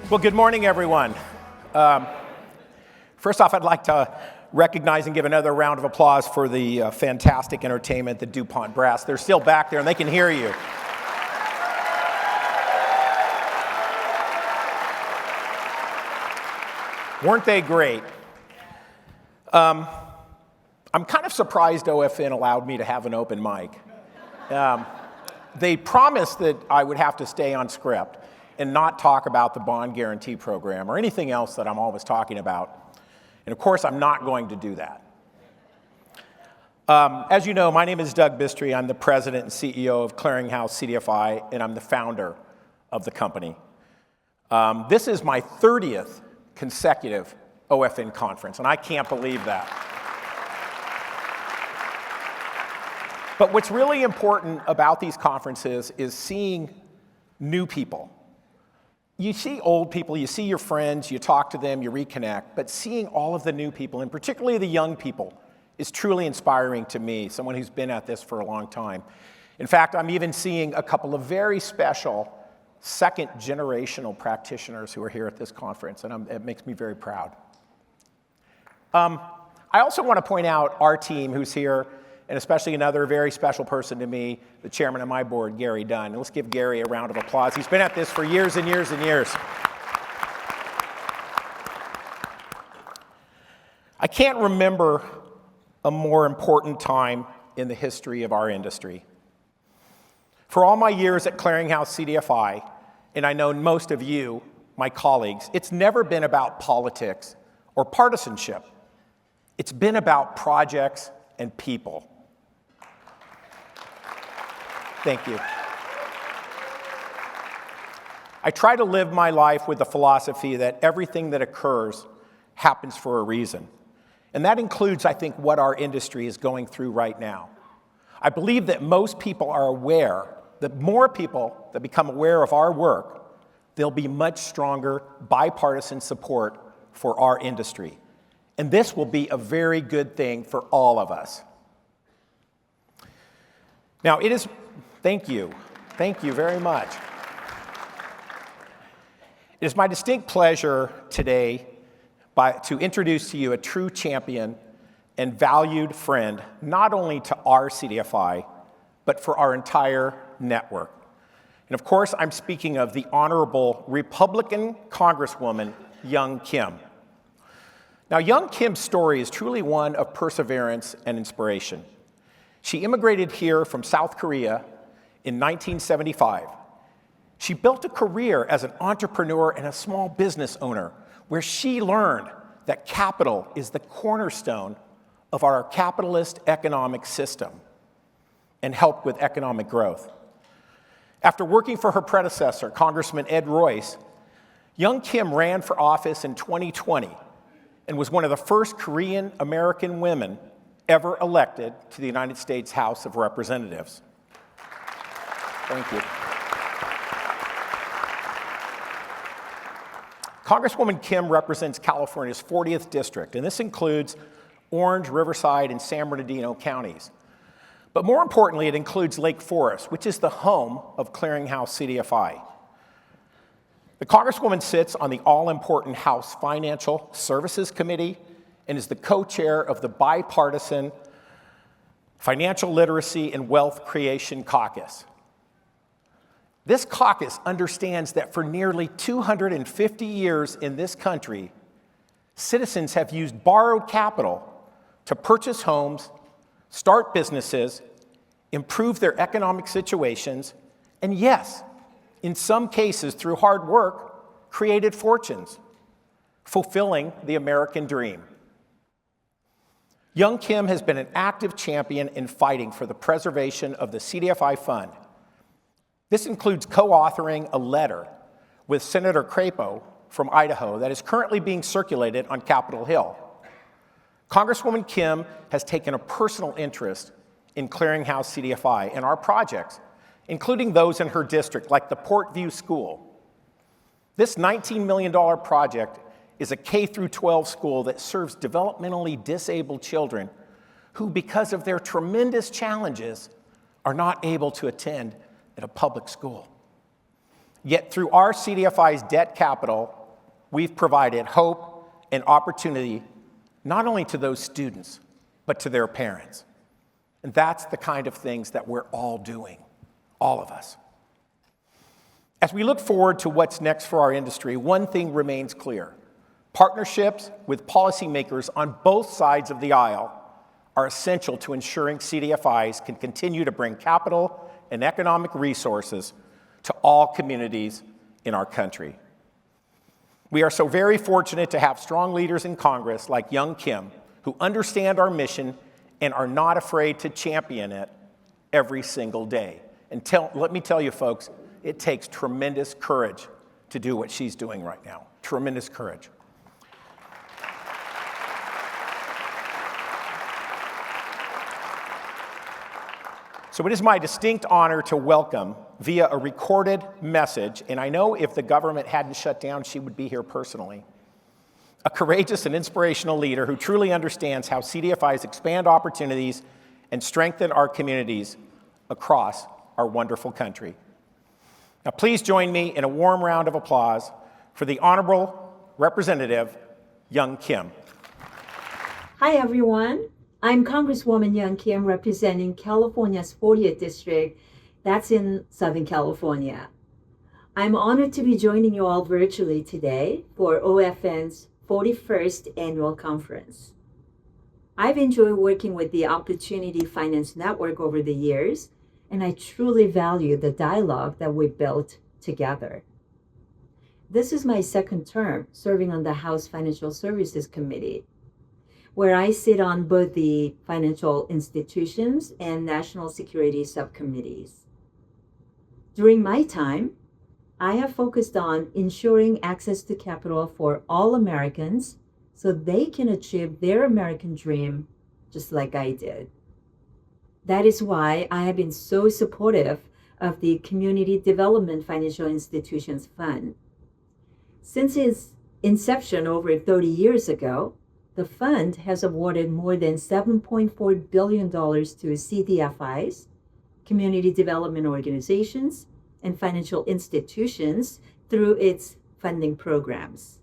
Well, good morning, everyone. First off, I'd like to recognize and give another round of applause for the fantastic entertainment, the DuPont Brass. They're still back there and they can hear you. Weren't they great? I'm kind of surprised OFN allowed me to have an open mic. They promised that I would have to stay on script and not talk about the bond guarantee program or anything else that I'm always talking about. And of course, I'm not going to do that. As you know, my name is Doug Bystry. I'm the president and CEO of Clearinghouse CDFI, and I'm the founder of the company. This is my 30th consecutive OFN conference, and I can't believe that. But what's really important about these conferences is seeing new people. You see old people, you see your friends, you talk to them, you reconnect, but seeing all of the new people, and particularly the young people, is truly inspiring to me, someone who's been at this for a long time. In fact, I'm even seeing a couple of very special second-generational practitioners who are here at this conference, and it makes me very proud. I also want to point out our team who's here, and especially another very special person to me, the chairman of my board, Gary Dunn. And let's give Gary a round of applause. He's been at this for years and years and years. I can't remember a more important time in the history of our industry. For all my years at Clearinghouse CDFI, and I know most of you, my colleagues, it's never been about politics or partisanship. It's been about projects and people. Thank you. I try to live my life with the philosophy that everything that occurs happens for a reason. And that includes, I think, what our industry is going through right now. I believe that most people are aware, that more people that become aware of our work, there'll be much stronger bipartisan support for our industry. And this will be a very good thing for all of us. Now, thank you very much. It is my distinct pleasure today to introduce to you a true champion and valued friend, not only to our CDFI, but for our entire network. And of course, I'm speaking of the Honorable Republican Congresswoman Young Kim. Now, Young Kim's story is truly one of perseverance and inspiration. She immigrated here from South Korea in 1975. She built a career as an entrepreneur and a small business owner where she learned that capital is the cornerstone of our capitalist economic system and helped with economic growth. After working for her predecessor, Congressman Ed Royce, Young Kim ran for office in 2020 and was one of the first Korean American women ever elected to the United States House of Representatives. Thank you. Congresswoman Kim represents California's 40th district, and this includes Orange, Riverside, and San Bernardino counties. But more importantly, it includes Lake Forest, which is the home of Clearinghouse CDFI. The Congresswoman sits on the all-important House Financial Services Committee and is the co-chair of the Bipartisan Financial Literacy and Wealth Creation Caucus. This caucus understands that for nearly 250 years in this country, citizens have used borrowed capital to purchase homes, start businesses, improve their economic situations, and yes, in some cases, through hard work, created fortunes, fulfilling the American dream. Young Kim has been an active champion in fighting for the preservation of the CDFI Fund. This includes co-authoring a letter with Senator Crapo from Idaho that is currently being circulated on Capitol Hill. Congresswoman Kim has taken a personal interest in Clearinghouse CDFI and our projects, including those in her district, like the Portview School. This $19 million project is a K-12 school that serves developmentally disabled children who, because of their tremendous challenges, are not able to attend at a public school. Yet through our CDFI's debt capital we've provided hope and opportunity not only to those students, but to their parents. And that's the kind of things that we're all doing, all of us. As we look forward to what's next for our industry, one thing remains clear. Partnerships with policymakers on both sides of the aisle are essential to ensuring CDFIs can continue to bring capital and economic resources to all communities in our country. We are so very fortunate to have strong leaders in Congress like Young Kim who understand our mission and are not afraid to champion it every single day. And let me tell you, folks, it takes tremendous courage to do what she's doing right now. Tremendous courage. So it is my distinct honor to welcome via a recorded message, and I know if the government hadn't shut down, she would be here personally, a courageous and inspirational leader who truly understands how CDFIs expand opportunities and strengthen our communities across our wonderful country. Now, please join me in a warm round of applause for the Honorable Representative Young Kim. Hi, everyone. I'm Congresswoman Young Kim, representing California's 40th District. That's in Southern California. I'm honored to be joining you all virtually today for OFN's 41st Annual Conference. I've enjoyed working with the Opportunity Finance Network over the years, and I truly value the dialogue that we built together. This is my second term serving on the House Financial Services Committee, where I sit on both the financial institutions and national security subcommittees. During my time, I have focused on ensuring access to capital for all Americans so they can achieve their American dream just like I did. That is why I have been so supportive of the Community Development Financial Institutions Fund. Since its inception over 30 years ago, the fund has awarded more than $7.4 billion to CDFIs, community development organizations, and financial institutions through its funding programs.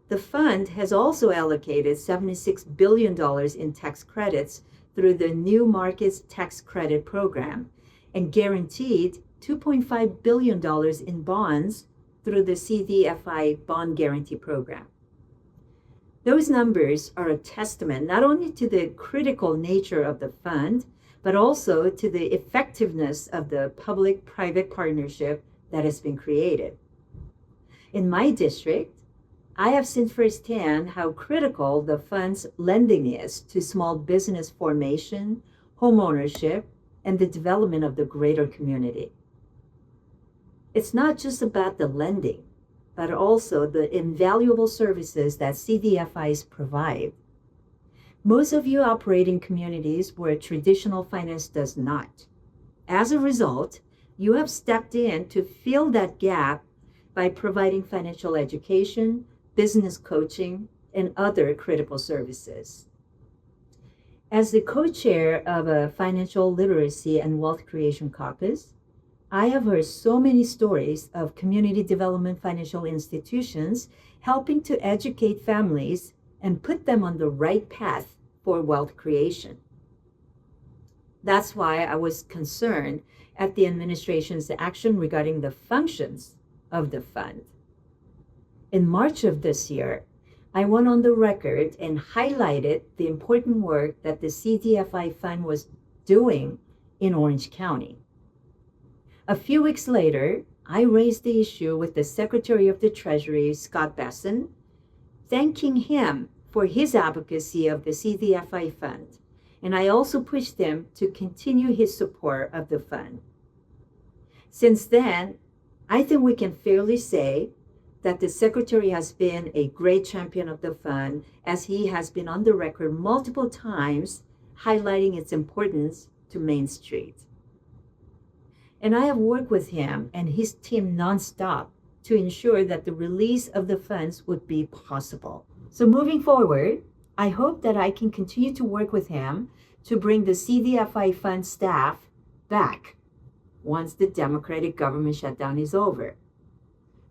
The fund has also allocated $76 billion in tax credits through the New Markets Tax Credit Program and guaranteed $2.5 billion in bonds through the CDFI Bond Guarantee Program. Those numbers are a testament not only to the critical nature of the fund, but also to the effectiveness of the public-private partnership that has been created. In my district, I have seen firsthand how critical the fund's lending is to small business formation, homeownership, and the development of the greater community. It's not just about the lending, but also the invaluable services that CDFIs provide. Most of you operate in communities where traditional finance does not. As a result, you have stepped in to fill that gap by providing financial education, business coaching, and other critical services. As the co-chair of a financial literacy and wealth creation caucus, I have heard so many stories of community development financial institutions helping to educate families and put them on the right path for wealth creation. That's why I was concerned at the administration's action regarding the functions of the fund. In March of this year, I went on the record and highlighted the important work that the CDFI Fund was doing in Orange County. A few weeks later, I raised the issue with the Secretary of the Treasury, Scott Bessent, thanking him for his advocacy of the CDFI Fund, and I also pushed him to continue his support of the fund. Since then, I think we can fairly say that the Secretary has been a great champion of the fund, as he has been on the record multiple times highlighting its importance to Main Street. And I have worked with him and his team nonstop to ensure that the release of the funds would be possible. So moving forward, I hope that I can continue to work with him to bring the CDFI Fund staff back once the Democratic government shutdown is over.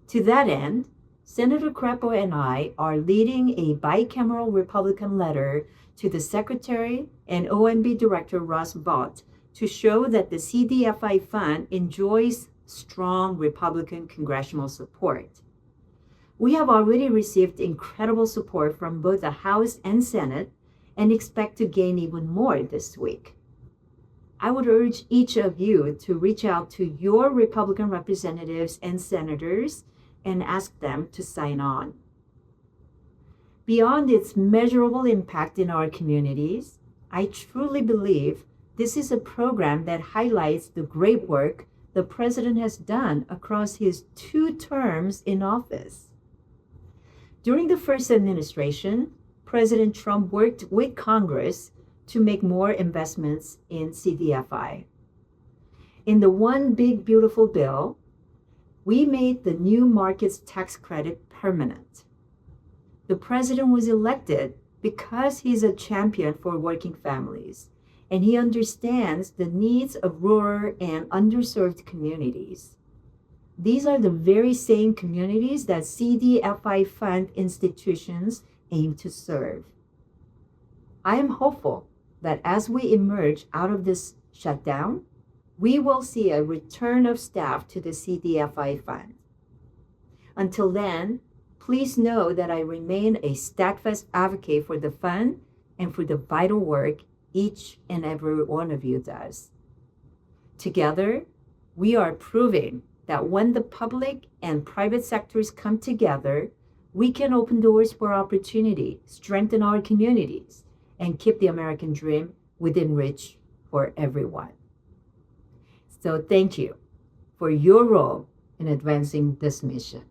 To that end, Senator Crapo and I are leading a bicameral Republican letter to the Secretary and OMB Director Russ Vought to show that the CDFI Fund enjoys strong Republican congressional support. We have already received incredible support from both the House and Senate and expect to gain even more this week. I would urge each of you to reach out to your Republican representatives and senators and ask them to sign on. Beyond its measurable impact in our communities, I truly believe this is a program that highlights the great work the President has done across his 2 terms in office. During the first administration, President Trump worked with Congress to make more investments in CDFI. In the One Big Beautiful Bill, we made the new markets tax credit permanent. The president was elected because he's a champion for working families, and he understands the needs of rural and underserved communities. These are the very same communities that CDFI Fund institutions aim to serve. I am hopeful that as we emerge out of this shutdown, we will see a return of staff to the CDFI Fund. Until then, please know that I remain a steadfast advocate for the fund and for the vital work each and every one of you does. Together, we are proving that when the public and private sectors come together, we can open doors for opportunity, strengthen our communities, and keep the American dream within reach for everyone. So thank you for your role in advancing this mission.